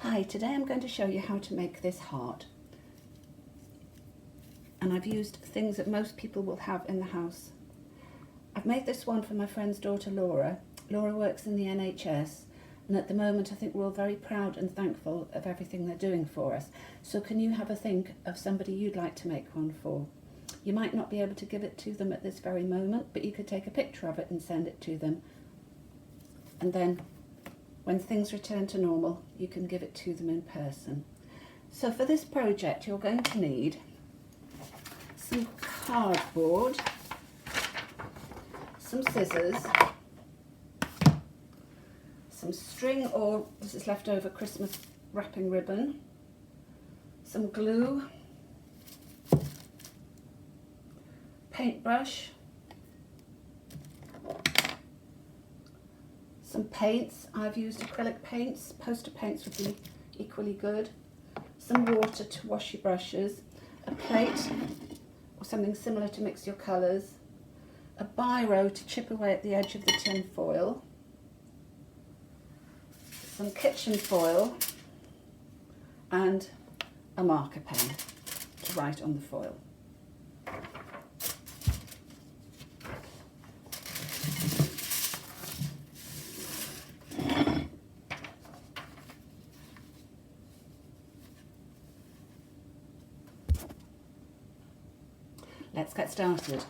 Hi, today I'm going to show you how to make this heart. And I've used things that most people will have in the house. I've made this one for my friend's daughter Laura. Laura works in the NHS, and at the moment I think we're all very proud and thankful of everything they're doing for us. So can you have a think of somebody you'd like to make one for? You might not be able to give it to them at this very moment, but you could take a picture of it and send it to them. And then when things return to normal, you can give it to them in person. So for this project, you're going to need some cardboard, some scissors, some string, or this is leftover Christmas wrapping ribbon, some glue, paintbrush, some paints. I've used acrylic paints. Poster paints would be equally good. Some water to wash your brushes, a plate or something similar to mix your colours, a biro to chip away at the edge of the tin foil, some kitchen foil, and a marker pen to write on the foil. Let's get started.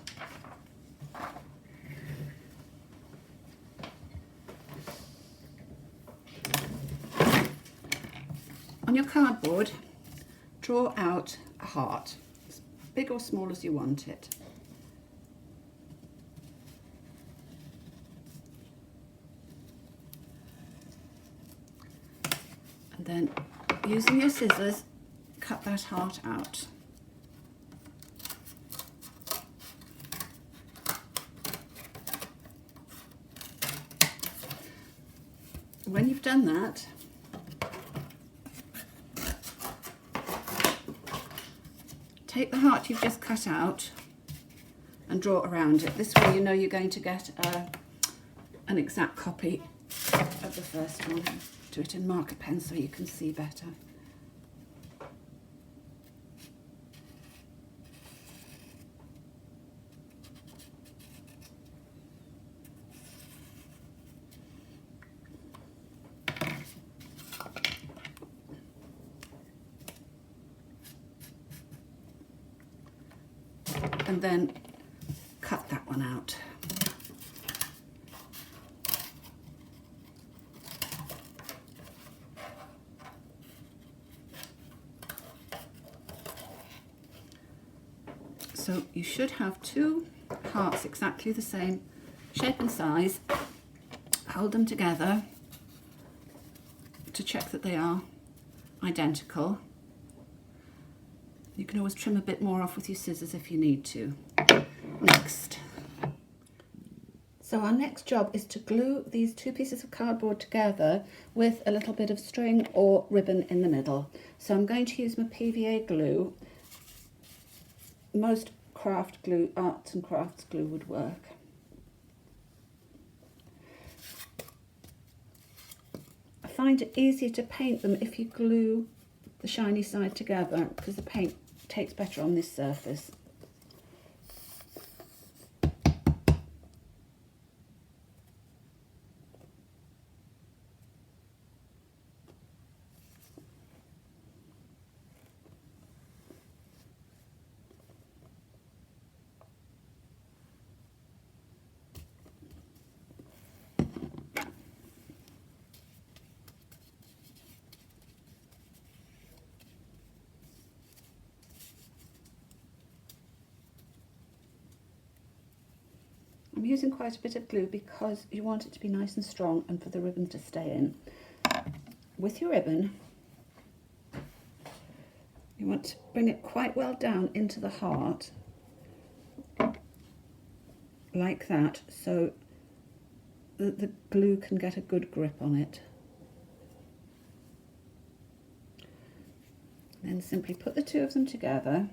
On your cardboard, draw out a heart, as big or small as you want it. And then, using your scissors, cut that heart out. When you've done that, take the heart you've just cut out and draw around it. This way you know you're going to get an exact copy of the first one. Do it in marker pen so you can see better. And then cut that one out. So you should have two hearts exactly the same shape and size. Hold them together to check that they are identical. You can always trim a bit more off with your scissors if you need to. Next. So our next job is to glue these two pieces of cardboard together with a little bit of string or ribbon in the middle. So I'm going to use my PVA glue. Most craft glue, arts and crafts glue would work. I find it easier to paint them if you glue the shiny side together because the paint takes better on this surface. I'm using quite a bit of glue because you want it to be nice and strong and for the ribbon to stay in. With your ribbon, you want to bring it quite well down into the heart, like that, so that the glue can get a good grip on it. Then simply put the two of them together.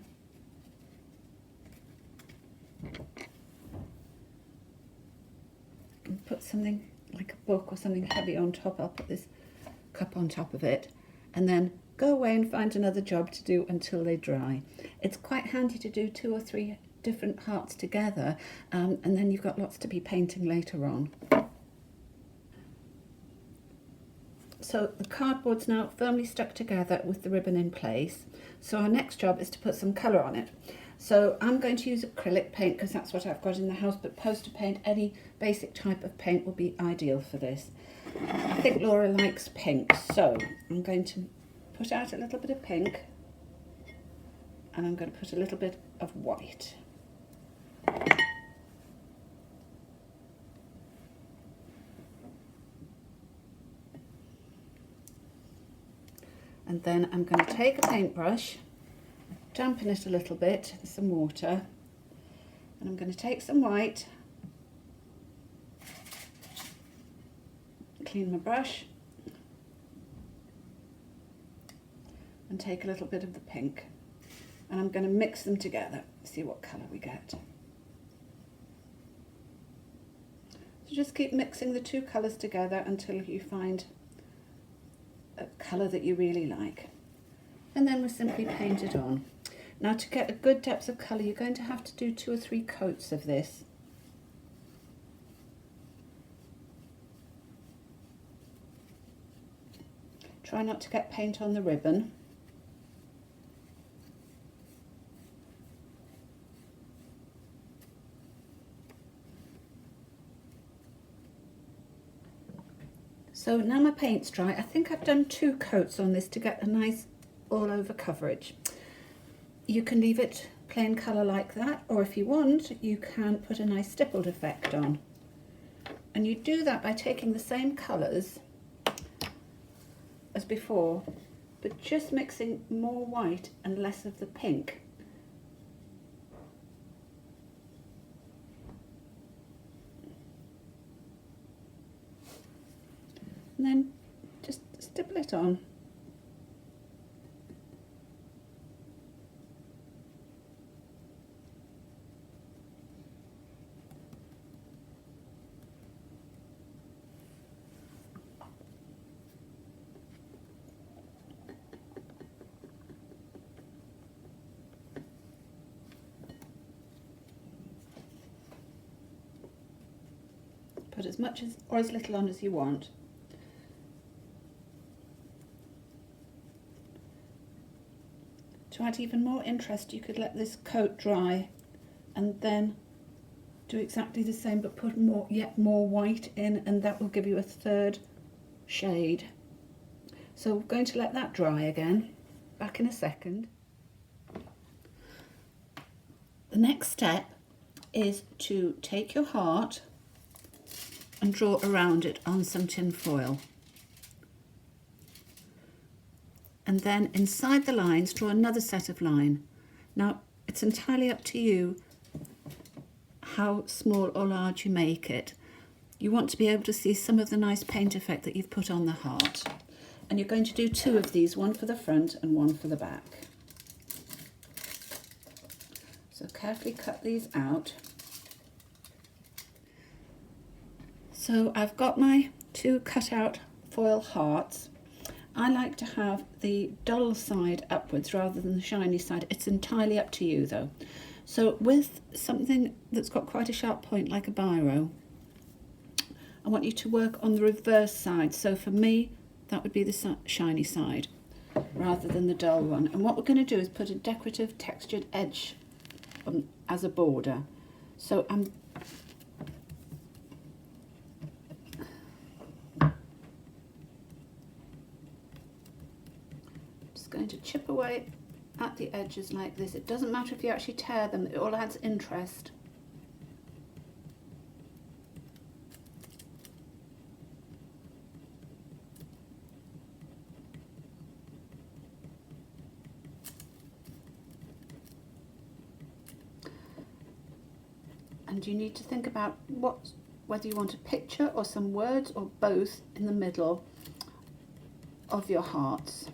And put something like a book or something heavy on top. I'll put this cup on top of it, and then go away and find another job to do until they dry. It's quite handy to do 2 or 3 different hearts together, and then you've got lots to be painting later on. So the cardboard's now firmly stuck together with the ribbon in place. So our next job is to put some colour on it. So I'm going to use acrylic paint because that's what I've got in the house, but poster paint, any basic type of paint will be ideal for this. I think Laura likes pink, so I'm going to put out a little bit of pink, and I'm going to put a little bit of white. And then I'm going to take a paintbrush, dampen it a little bit with some water, and I'm going to take some white, clean my brush, and take a little bit of the pink, and I'm going to mix them together, see what colour we get. So just keep mixing the 2 colours together until you find a colour that you really like, and then we'll simply paint it on. Now, to get a good depth of colour, you're going to have to do 2 or 3 coats of this. Try not to get paint on the ribbon. So now my paint's dry. I think I've done 2 coats on this to get a nice all over coverage. You can leave it plain colour like that, or if you want, you can put a nice stippled effect on. And you do that by taking the same colours as before, but just mixing more white and less of the pink. And then just stipple it on. Put as much as or as little on as you want. To add even more interest, you could let this coat dry and then do exactly the same, but put yet more white in, and that will give you a 3rd shade. So we're going to let that dry again. Back in a second. The next step is to take your heart and draw around it on some tin foil. And then inside the lines, draw another set of line. Now, it's entirely up to you how small or large you make it. You want to be able to see some of the nice paint effect that you've put on the heart. And you're going to do 2 of these, one for the front and one for the back. So carefully cut these out. So I've got my 2 cut out foil hearts. I like to have the dull side upwards rather than the shiny side. It's entirely up to you though. So with something that's got quite a sharp point like a biro, I want you to work on the reverse side. So for me, that would be the shiny side rather than the dull one. And what we're going to do is put a decorative textured edge as a border. So I'm going to chip away at the edges like this. It doesn't matter if you actually tear them, it all adds interest. And you need to think about whether you want a picture or some words or both in the middle of your hearts.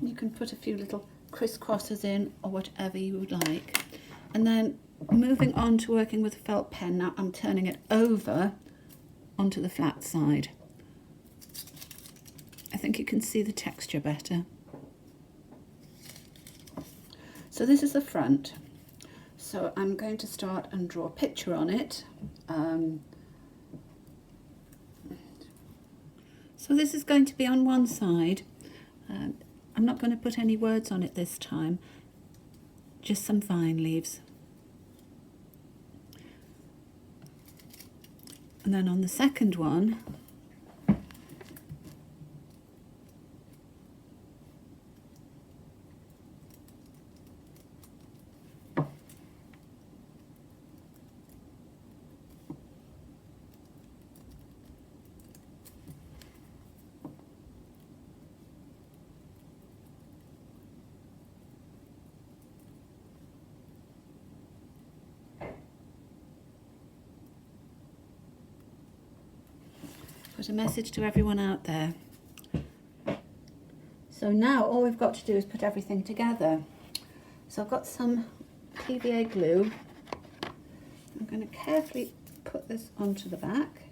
You can put a few little crisscrosses in or whatever you would like. And then moving on to working with a felt pen. Now I'm turning it over onto the flat side. I think you can see the texture better. So this is the front. So I'm going to start and draw a picture on it. So this is going to be on one side. I'm not going to put any words on it this time, just some vine leaves. And then on the second one, put a message to everyone out there. So now all we've got to do is put everything together. So I've got some PVA glue. I'm going to carefully put this onto the back.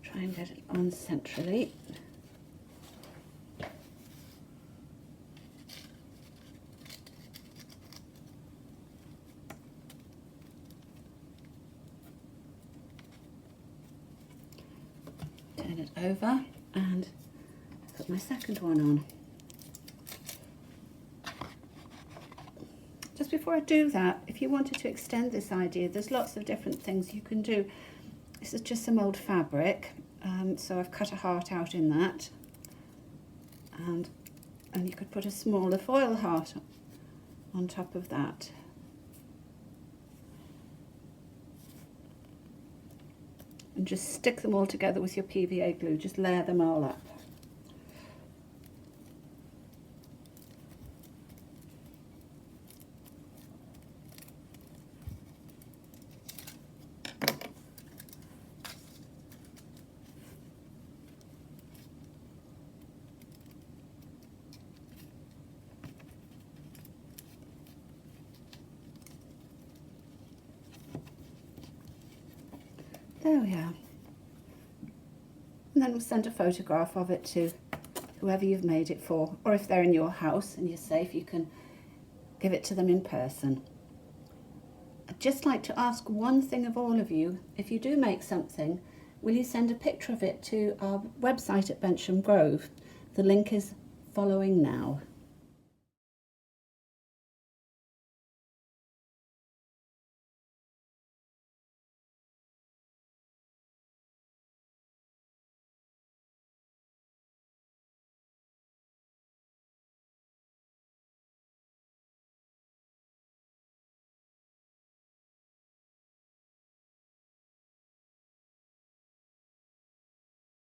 Try and get it on centrally. Turn it over and put my second one on. Just before I do that, if you wanted to extend this idea, there's lots of different things you can do. This is just some old fabric, so I've cut a heart out in that, and you could put a smaller foil heart on top of that. And just stick them all together with your PVA glue, just layer them all up. There we are. And then we'll send a photograph of it to whoever you've made it for, or if they're in your house and you're safe, you can give it to them in person. I'd just like to ask one thing of all of you. If you do make something, will you send a picture of it to our website at Bensham Grove? The link is following now.